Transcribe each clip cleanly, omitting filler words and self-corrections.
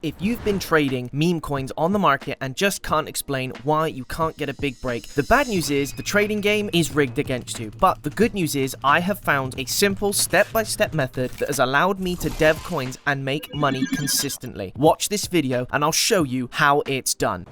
If you've been trading meme coins on the market and just can't explain why you can't get a big break, the bad news is the trading game is rigged against you. But the good news is I have found a simple step-by-step method that has allowed me to dev coins and make money consistently. Watch this video and I'll show you how it's done.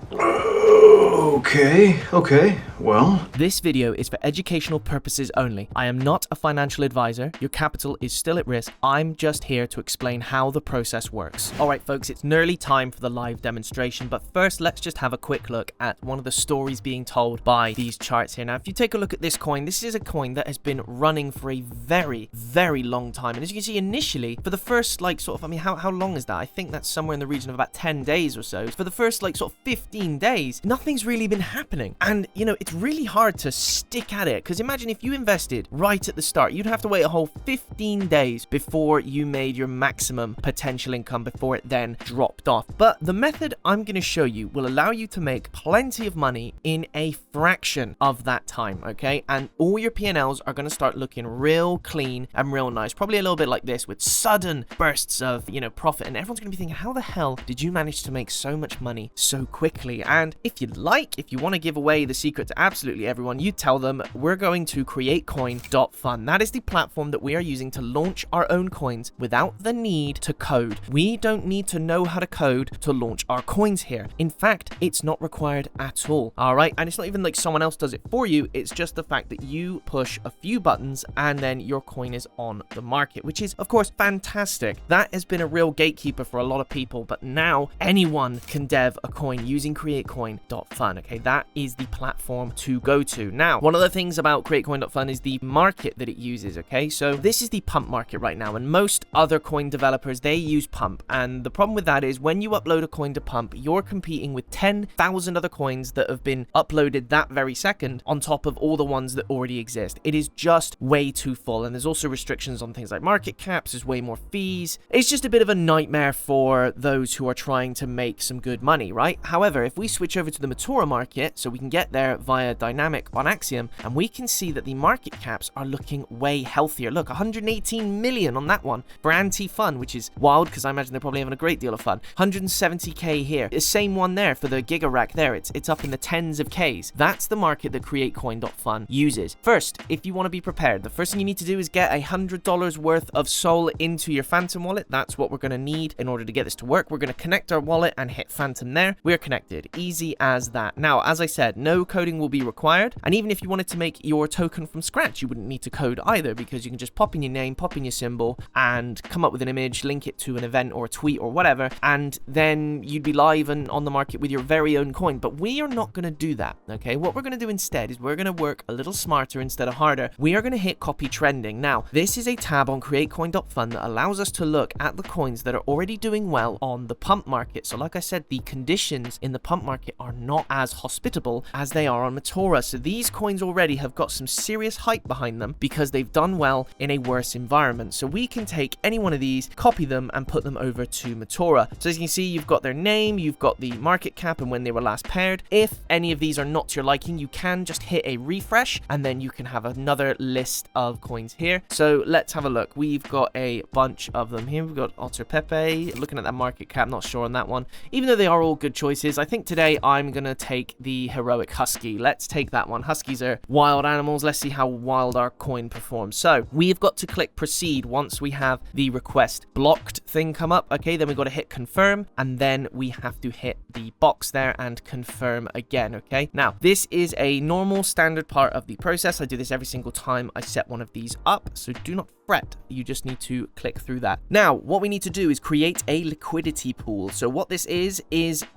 Okay, well. This video is for educational purposes only. I am not a financial advisor. Your capital is still at risk. I'm just here to explain how the process works. Alright folks, it's nearly time for the live demonstration, but first let's just have a quick look at one of the stories being told by these charts here. Now, if you take a look at this coin, this is a coin that has been running for a very, very long time. And as you can see initially, for the first how long is that? I think that's somewhere in the region of about 10 days or so. For the first 15 days, nothing's really been happening. And it's really hard to stick at it, because imagine if you invested right at the start, you'd have to wait a whole 15 days before you made your maximum potential income before it then dropped off. But the method I'm going to show you will allow you to make plenty of money in a fraction of that time, okay? And all your P&Ls are going to start looking real clean and real nice, probably a little bit like this, with sudden bursts of profit. And everyone's going to be thinking, how the hell did you manage to make so much money so quickly? And if you want to give away the secret to absolutely everyone, you tell them we're going to createcoin.fun. That is the platform that we are using to launch our own coins without the need to code. We don't need to know how to code to launch our coins here. In fact, it's not required at all. All right. And it's not even like someone else does it for you. It's just the fact that you push a few buttons and then your coin is on the market, which is of course fantastic. That has been a real gatekeeper for a lot of people, but now anyone can dev a coin using createcoin.fun. Okay. That is the platform to go to. Now, one of the things about createcoin.fun is the market that it uses. Okay. So this is the pump market right now. And most other coin developers, they use pump. And the problem with that is when you upload a coin to pump, you're competing with 10,000 other coins that have been uploaded that very second on top of all the ones that already exist. It is just way too full. And there's also restrictions on things like market caps. There's way more fees. It's just a bit of a nightmare for those who are trying to make some good money, right? However, if we switch over to the Matura market, so we can get there via dynamic on Axiom, and we can see that the market caps are looking way healthier. Look, 118 million on that one for anti-fun, which is wild because I imagine they're probably having a great deal of fun. 170k here. The same one there for the Giga Rack there. It's up in the tens of Ks. That's the market that createcoin.fun uses. First, if you want to be prepared, the first thing you need to do is get $100 worth of Sol into your Phantom wallet. That's what we're going to need in order to get this to work. We're going to connect our wallet and hit Phantom there. We're connected. Easy as that. Now, as I said, no coding will be required. And even if you wanted to make your token from scratch, you wouldn't need to code either, because you can just pop in your name, pop in your symbol, and come up with an image, link it to an event or a tweet or whatever, and then you'd be live and on the market with your very own coin. But we are not going to do that, okay? What we're going to do instead is we're going to work a little smarter instead of harder. We are going to hit copy trending. Now, this is a tab on createcoin.fun that allows us to look at the coins that are already doing well on the pump market. So like I said, the conditions in the pump market are not as hospitable as they are on Matura. So these coins already have got some serious hype behind them because they've done well in a worse environment. So we can take any one of these, copy them, and put them over to Matura. So as you can see, you've got their name, you've got the market cap and when they were last paired. If any of these are not to your liking, you can just hit a refresh and then you can have another list of coins here. So let's have a look. We've got a bunch of them here. We've got Otter Pepe. Looking at that market cap, not sure on that one. Even though they are all good choices, I think today I'm going to take the Heroic Husky. Let's take that one. Huskies are wild animals. Let's see how wild our coin performs. So we've got to click proceed once we have the request blocked thing come up. Okay, then we've got to hit confirm, and then we have to hit the box there and confirm again. Okay, now this is a normal standard part of the process. I do this every single time I set one of these up, so do not fret. You just need to click through that. Now, what we need to do is create a liquidity pool. So what this is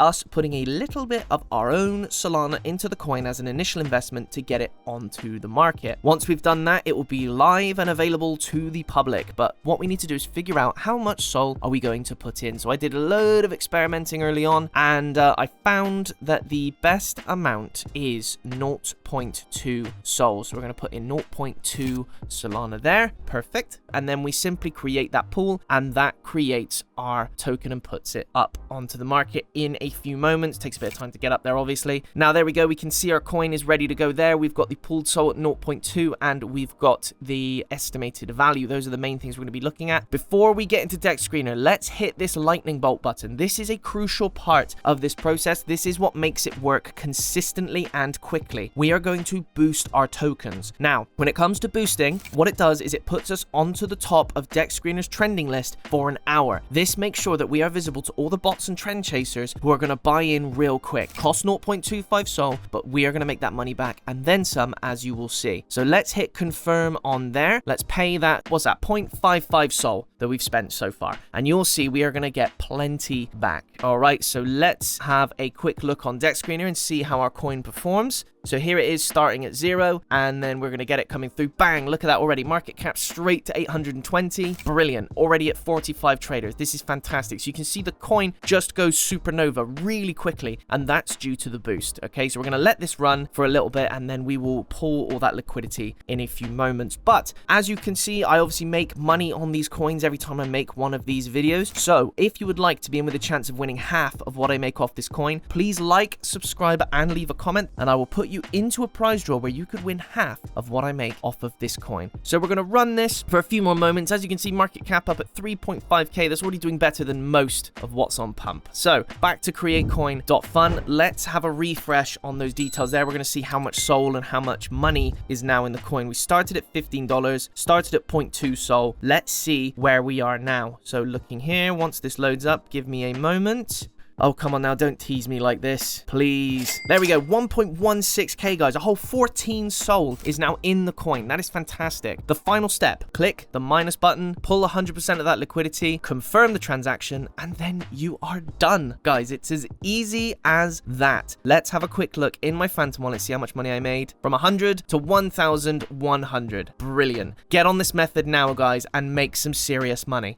us putting a little bit of our own Solana into the coin as an initial investment to get it onto the market. Once we've done that, it will be live and available to the public. But what we need to do is figure out how much Sol are we going to put in. So I did a load of experimenting early on, and I found that the best amount is 0.2 Sol. So we're going to put in 0.2 Solana there. Perfect. Perfect. And then we simply create that pool, and that creates our token and puts it up onto the market in a few moments. Takes a bit of time to get up there, obviously. Now, there we go. We can see our coin is ready to go there. We've got the pooled SOL at 0.2, and we've got the estimated value. Those are the main things we're going to be looking at. Before we get into Dex Screener, let's hit this lightning bolt button. This is a crucial part of this process. This is what makes it work consistently and quickly. We are going to boost our tokens. Now, when it comes to boosting, what it does is it puts us onto the top of Dex Screener's trending list for an hour. This makes sure that we are visible to all the bots and trend chasers who are going to buy in real quick. Cost 0.25 SOL, but we are going to make that money back and then some, as you will see. So let's hit confirm on there. Let's pay that, what's that, 0.55 SOL that we've spent so far. And you'll see we are going to get plenty back. All right, so let's have a quick look on Dex Screener and see how our coin performs. So here it is starting at 0, and then we're going to get it coming through. Bang, look at that already. Market cap straight to 820. Brilliant. Already at 45 traders. This is fantastic. So you can see the coin just goes supernova really quickly, and that's due to the boost. Okay, so we're going to let this run for a little bit, and then we will pull all that liquidity in a few moments. But as you can see, I obviously make money on these coins every time I make one of these videos. So if you would like to be in with a chance of winning half of what I make off this coin, please like, subscribe, and leave a comment, and I will put you into a prize draw where you could win half of what I make off of this coin. So we're going to run this for a few more moments. As you can see, market cap up at 3.5k. That's already doing better than most of what's on pump. So back to createcoin.fun. Let's have a refresh on those details there. We're going to see how much SOL and how much money is now in the coin. We started at $15, started at 0.2 SOL. Let's see where we are now. So looking here, once this loads up, give me a moment. Oh, come on now, don't tease me like this, please. There we go, 1.16k, guys. A whole 14 SOL is now in the coin. That is fantastic. The final step, click the minus button, pull 100% of that liquidity, confirm the transaction, and then you are done. Guys, it's as easy as that. Let's have a quick look in my Phantom wallet, see how much money I made. From 100 to 1,100. Brilliant. Get on this method now, guys, and make some serious money.